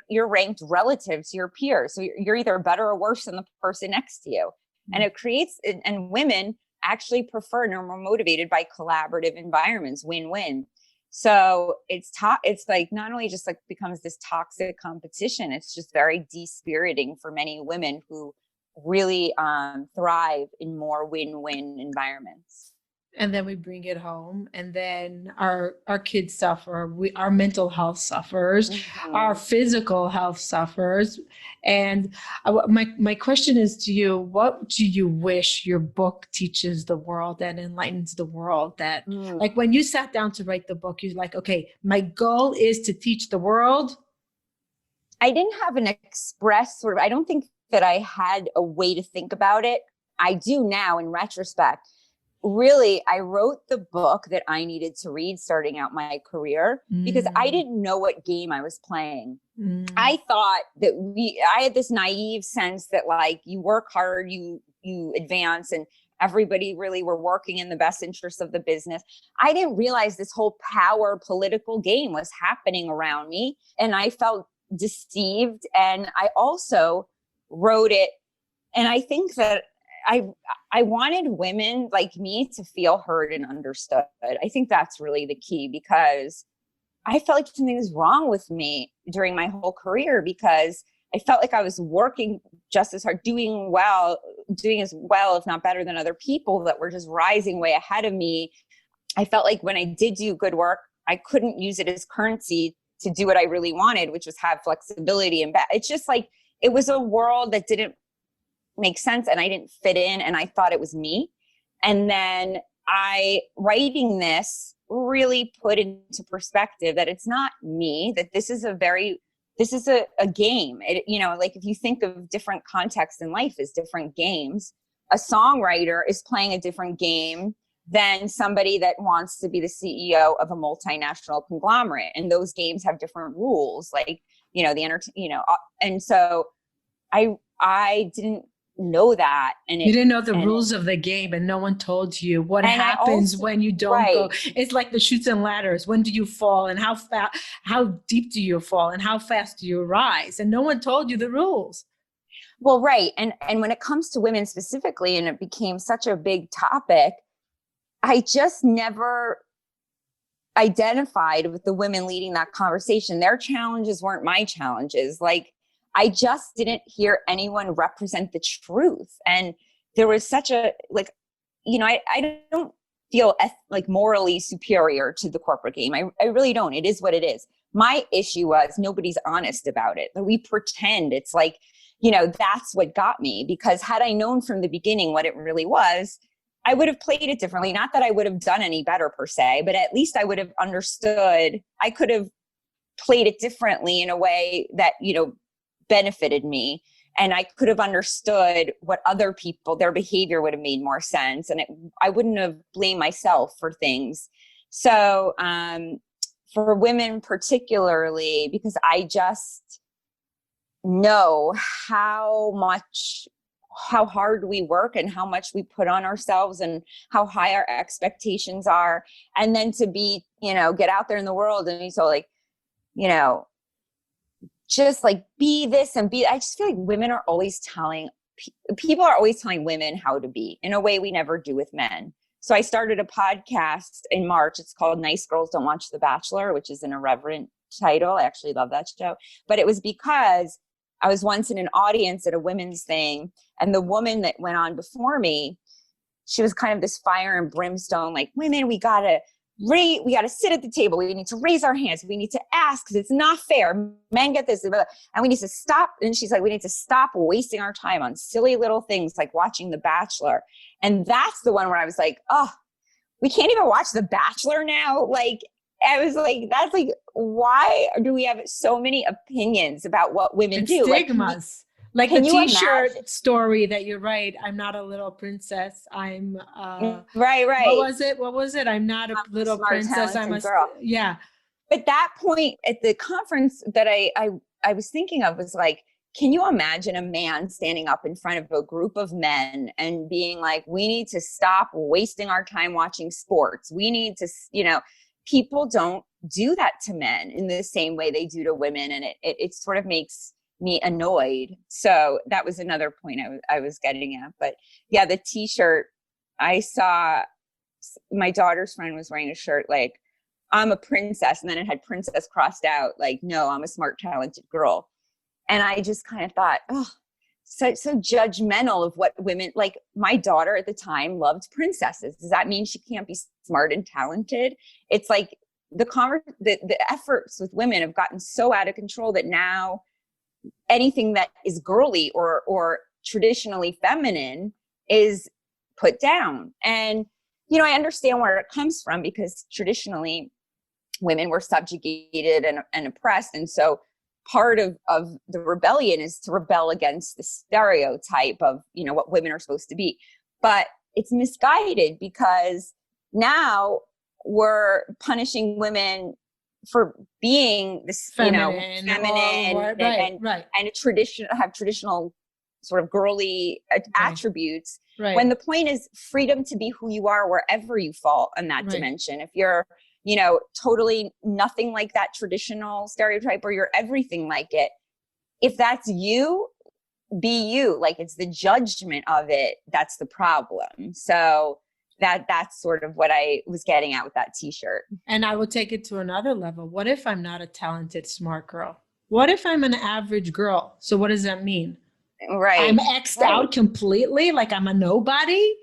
you're ranked relative to your peers. So you're either better or worse than the person next to you. And it creates, and women actually prefer and are more motivated by collaborative environments, win-win. So it's like not only just like becomes this toxic competition, it's just very dispiriting for many women who really thrive in more win-win environments. And then we bring it home, and then our kids suffer. Our mental health suffers, our physical health suffers. And my question is to you: what do you wish your book teaches the world and enlightens the world? That like when you sat down to write the book, you're like, okay, my goal is to teach the world I didn't have an express sort of, I don't think that I had a way to think about it. I do now in retrospect. Really, I wrote the book that I needed to read starting out my career because I didn't know what game I was playing. I thought that I had this naive sense that like you work hard, you advance, and everybody really were working in the best interest of the business. I didn't realize this whole power political game was happening around me. And I felt deceived. And I also wrote it. And I think that I wanted women like me to feel heard and understood. I think that's really the key because I felt like something was wrong with me during my whole career because I felt like I was working just as hard, doing as well, if not better than other people that were just rising way ahead of me. I felt like when I did do good work, I couldn't use it as currency to do what I really wanted, which was have flexibility. And it's just like, it was a world that didn't make sense and I didn't fit in and I thought it was me. And then writing this really put into perspective that it's not me, that this is a game. Like if you think of different contexts in life as different games, a songwriter is playing a different game than somebody that wants to be the CEO of a multinational conglomerate. And those games have different rules, like, and so I didn't know that. And you didn't know the rules of the game and no one told you what happens when you don't go. It's like the chutes and ladders. When do you fall and how deep do you fall and how fast do you rise? And no one told you the rules. Well, right. And when it comes to women specifically, and it became such a big topic, I just never identified with the women leading that conversation. Their challenges weren't my challenges. Like, I just didn't hear anyone represent the truth. And there was such a, I don't feel like morally superior to the corporate game. I really don't. It is what it is. My issue was nobody's honest about it. We pretend it's like, that's what got me. Because had I known from the beginning what it really was, I would have played it differently. Not that I would have done any better per se, but at least I would have understood. I could have played it differently in a way that, benefited me. And I could have understood what other people, their behavior would have made more sense. And I wouldn't have blamed myself for things. So for women particularly, because I just know how hard we work and how much we put on ourselves and how high our expectations are. And then to be, get out there in the world and be so like, just like be this and be, I just feel like women are always people are always telling women how to be in a way we never do with men. So I started a podcast in March. It's called Nice Girls Don't Watch The Bachelor, which is an irreverent title. I actually love that show, but it was because I was once in an audience at a women's thing. And the woman that went on before me, she was kind of this fire and brimstone, like, women, we gotta sit at the table. We need to raise our hands. We need to ask because it's not fair. Men get this, and we need to stop. And she's like, we need to stop wasting our time on silly little things like watching The Bachelor. And that's the one where I was like, oh, we can't even watch The Bachelor now. Like, I was like, that's like, why do we have so many opinions about what women do? Stigmas. Like the T-shirt story that you write, I'm not a little princess. I'm right. What was it? I'm not a little princess. I'm a girl. Yeah. But that point at the conference that I was thinking of was like, can you imagine a man standing up in front of a group of men and being like, we need to stop wasting our time watching sports. We need to, people don't do that to men in the same way they do to women. And it sort of makes me annoyed. So that was another point I was getting at. But yeah, the T-shirt, I saw my daughter's friend was wearing a shirt like, I'm a princess. And then it had princess crossed out, like, no, I'm a smart, talented girl. And I just kind of thought, oh, so judgmental of what women, like my daughter at the time loved princesses. Does that mean she can't be smart and talented? It's like the efforts with women have gotten so out of control that now anything that is girly or traditionally feminine is put down. And, I understand where it comes from because traditionally women were subjugated and oppressed. And so part of the rebellion is to rebel against the stereotype of, what women are supposed to be. But it's misguided because now we're punishing women for being this, feminine and have traditional sort of girly attributes. Right. When the point is freedom to be who you are wherever you fall in that dimension. If you're, totally nothing like that traditional stereotype, or you're everything like it, if that's you, be you. Like, it's the judgment of it that's the problem. So that's sort of what I was getting at with that t-shirt. And I will take it to another level. What if I'm not a talented, smart girl? What if I'm an average girl? So what does that mean? Right. I'm X'd out completely, like I'm a nobody?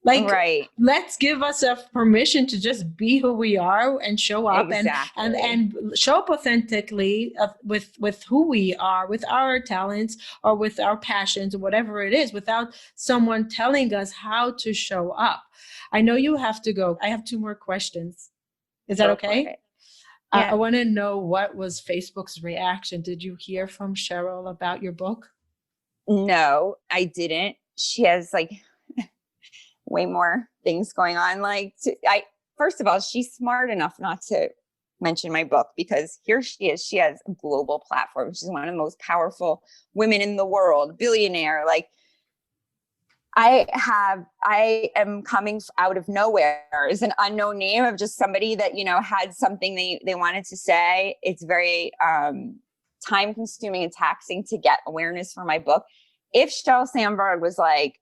Like, let's give ourselves permission to just be who we are and show up and show up authentically with who we are, with our talents or with our passions or whatever it is, without someone telling us how to show up. I know you have to go. I have 2 more questions. Is that okay? Yeah. I want to know, what was Facebook's reaction? Did you hear from Cheryl about your book? No, I didn't. She has way more things going on. First of all, she's smart enough not to mention my book, because here she is. She has a global platform. She's one of the most powerful women in the world, billionaire. I am coming out of nowhere as an unknown name of just somebody that, had something they wanted to say. It's very time consuming and taxing to get awareness for my book. If Sheryl Sandberg was like,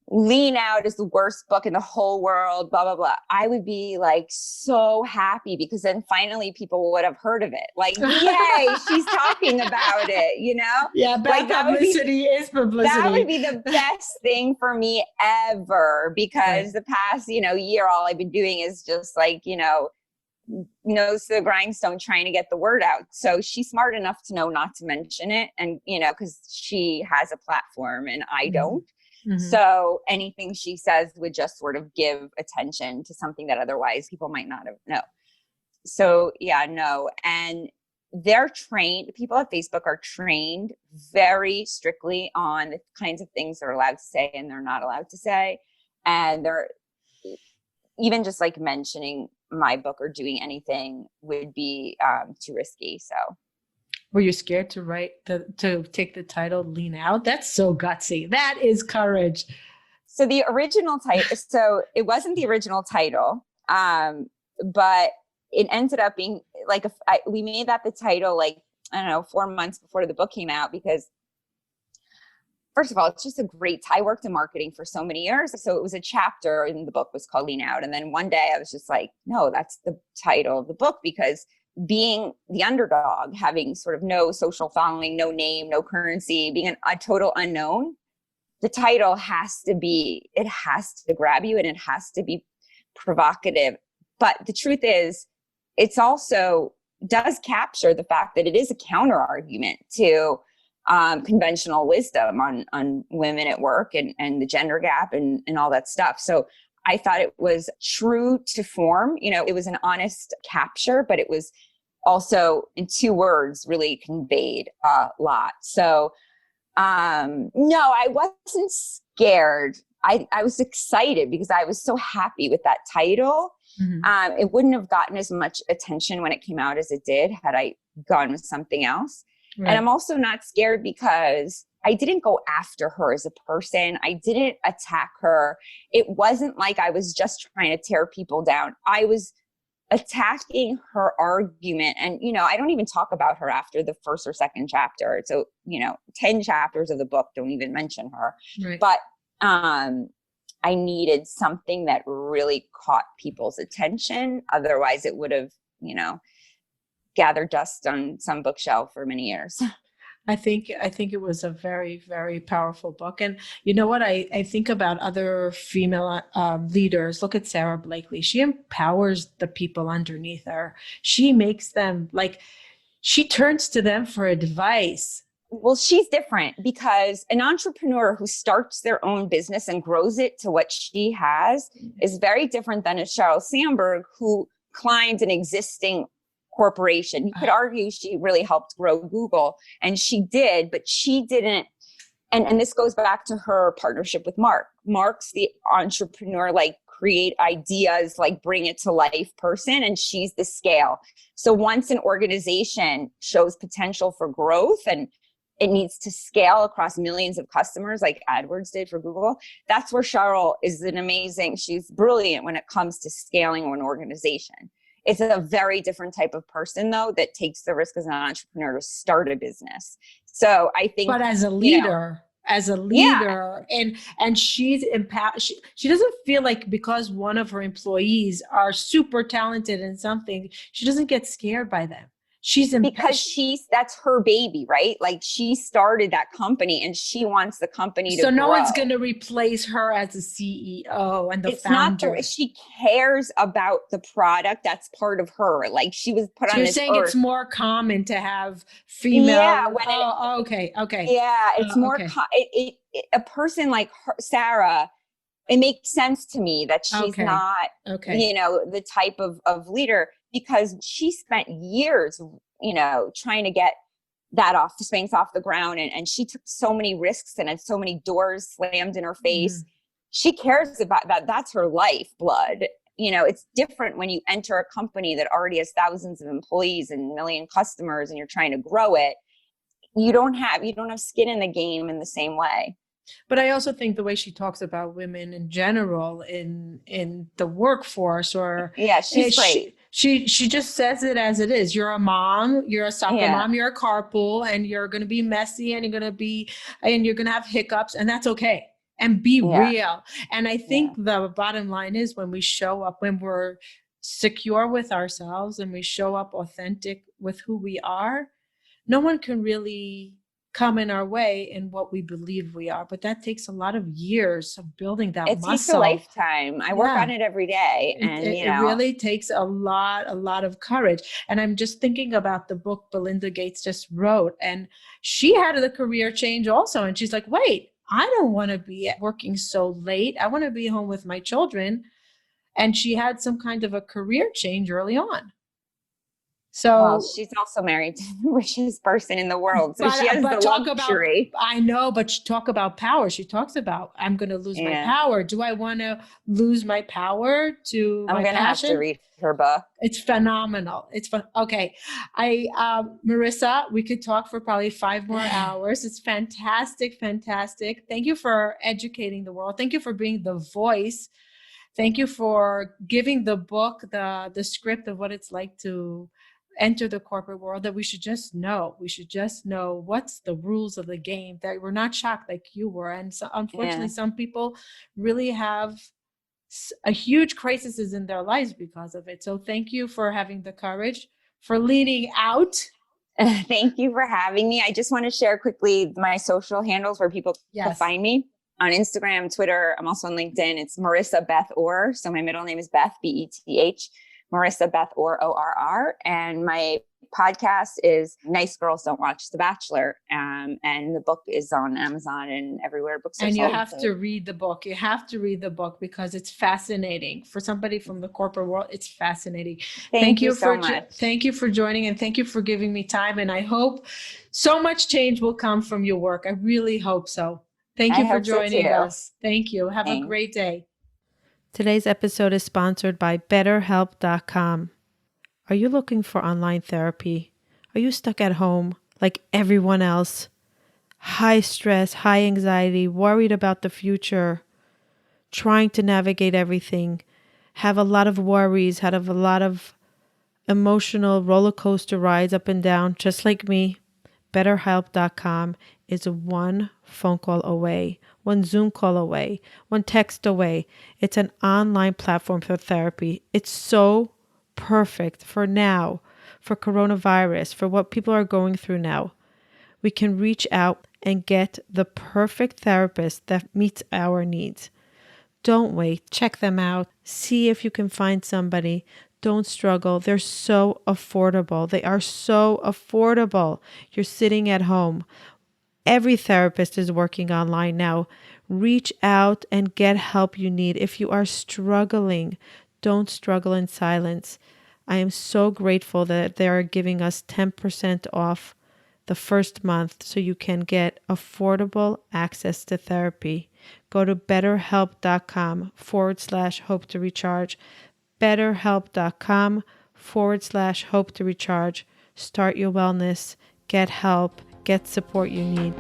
Lean Out is the worst book in the whole world, blah, blah, blah, I would be so happy, because then finally people would have heard of it. Yay, she's talking about it, Yeah, bad publicity is publicity. That would be the best thing for me ever, because the past, year, all I've been doing is just nose to the grindstone trying to get the word out. So she's smart enough to know not to mention it. And, because she has a platform and I don't. Mm-hmm. So anything she says would just sort of give attention to something that otherwise people might not have known. So no. And they're trained, people at Facebook are trained very strictly on the kinds of things they're allowed to say and they're not allowed to say. And they're even just mentioning my book or doing anything would be too risky. So. Were you scared to take the title Lean Out? That's so gutsy. That is courage. So the original title, it wasn't the original title, but it ended up being we made that the title, 4 months before the book came out, because first of all, it's just a great, I worked in marketing for so many years. So it was a chapter in the book was called Lean Out. And then one day I was just no, that's the title of the book, because being the underdog, having sort of no social following, no name, no currency, being a total unknown, the title has to grab you and it has to be provocative. But the truth is, it's also does capture the fact that it is a counter argument to conventional wisdom on women at work and the gender gap and all that stuff. So I thought it was true to form. It was an honest capture, but it was also in 2 words really conveyed a lot. So no, I wasn't scared. I was excited because I was so happy with that title. Mm-hmm. It wouldn't have gotten as much attention when it came out as it did had I gone with something else. Right. And I'm also not scared because I didn't go after her as a person. I didn't attack her. It wasn't like I was just trying to tear people down. I was attacking her argument. And, I don't even talk about her after the 1st or 2nd chapter. So, 10 chapters of the book don't even mention her. Right. But I needed something that really caught people's attention. Otherwise, it would have, gathered dust on some bookshelf for many years. I think it was a very, very powerful book. And you know what? I think about other female leaders. Look at Sarah Blakely. She empowers the people underneath her. She makes them she turns to them for advice. Well, she's different because an entrepreneur who starts their own business and grows it to what she has is very different than a Sheryl Sandberg who climbed an existing corporation. You could argue she really helped grow Google, and she did, but she didn't. And this goes back to her partnership with Mark. Mark's the entrepreneur, like create ideas, like bring it to life person, and she's the scale. So once an organization shows potential for growth and it needs to scale across millions of customers like AdWords did for Google, that's where Cheryl is she's brilliant when it comes to scaling an organization. It's a very different type of person, though, that takes the risk as an entrepreneur to start a business. So I think, but as a leader, and she's empowered. She doesn't feel like because one of her employees are super talented in something, she doesn't get scared by them. Because that's her baby, right? Like she started that company and she wants the company to grow. So no one's going to replace her as a CEO and the founder. She cares about the product. That's part of her. Like she was put on this earth. You're saying it's more common to have female. Yeah. Okay. Yeah. It's more, a person like her, Sarah, it makes sense to me that she's not, the type of leader, because she spent years, trying to get that Spanx off the ground. And she took so many risks and had so many doors slammed in her face. Mm-hmm. She cares about that. That's her lifeblood. It's different when you enter a company that already has thousands of employees and 1 million customers and you're trying to grow it. You don't have skin in the game in the same way. But I also think the way she talks about women in general in the workforce, she's great. She just says it as it is. You're a mom, you're a soccer mom, you're a carpool, and you're going to be messy, and you're going to have hiccups, and that's okay. And be real. And I think the bottom line is when we show up, when we're secure with ourselves and we show up authentic with who we are, no one can really come in our way in what we believe we are. But that takes a lot of years of building that muscle. It takes a lifetime. I work on it every day. And it really takes a lot of courage. And I'm just thinking about the book Belinda Gates just wrote. And she had a career change also. And she's like, wait, I don't want to be working so late. I want to be home with my children. And she had some kind of a career change early on. So she's also married to the richest person in the world. So she has the luxury. I know, but she talk about power. She talks about, I'm going to lose my power. Do I want to lose my power to my passion? I'm going to have to read her book. It's phenomenal. It's fun. Okay. Marissa, we could talk for probably 5 more hours. It's fantastic. Fantastic. Thank you for educating the world. Thank you for being the voice. Thank you for giving the book, the script of what it's like to enter the corporate world, that we should just know. We should just know what's the rules of the game, that we're not shocked like you were. And so unfortunately, some people really have a huge crisis in their lives because of it. So thank you for having the courage, for leading out. Thank you for having me. I just want to share quickly my social handles where people can find me. On Instagram, Twitter, I'm also on LinkedIn. It's Marissa Beth Orr. So my middle name is Beth, Beth. Marissa Beth Orr, ORR. And my podcast is Nice Girls Don't Watch The Bachelor. And the book is on Amazon and everywhere books are sold. And you have to read the book. You have to read the book because it's fascinating. For somebody from the corporate world, it's fascinating. Thank you so much. Thank you for joining, and thank you for giving me time. And I hope so much change will come from your work. I really hope so. Thank you for joining us. Thank you. Have a great day. Today's episode is sponsored by BetterHelp.com. Are you looking for online therapy? Are you stuck at home like everyone else? High stress, high anxiety, worried about the future, trying to navigate everything, have a lot of worries, have a lot of emotional roller coaster rides up and down, just like me. BetterHelp.com is one phone call away, one Zoom call away, one text away. It's an online platform for therapy. It's so perfect for now, for coronavirus, for what people are going through now. We can reach out and get the perfect therapist that meets our needs. Don't wait. Check them out. See if you can find somebody. Don't struggle. They're so affordable. They are so affordable. You're sitting at home. Every therapist is working online now. Reach out and get help you need. If you are struggling, don't struggle in silence. I am so grateful that they are giving us 10% off the first month so you can get affordable access to therapy. Go to betterhelp.com/hope to recharge. betterhelp.com/hope to recharge. Start your wellness, get help, get support you need.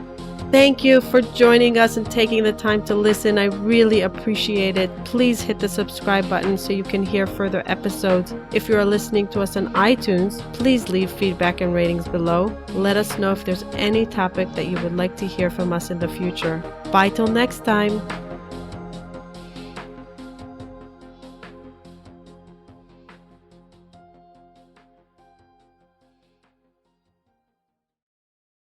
Thank you for joining us and taking the time to listen. I really appreciate it. Please hit the subscribe button so you can hear further episodes. If you are listening to us on iTunes, please leave feedback and ratings below. Let us know if there's any topic that you would like to hear from us in the future. Bye till next time.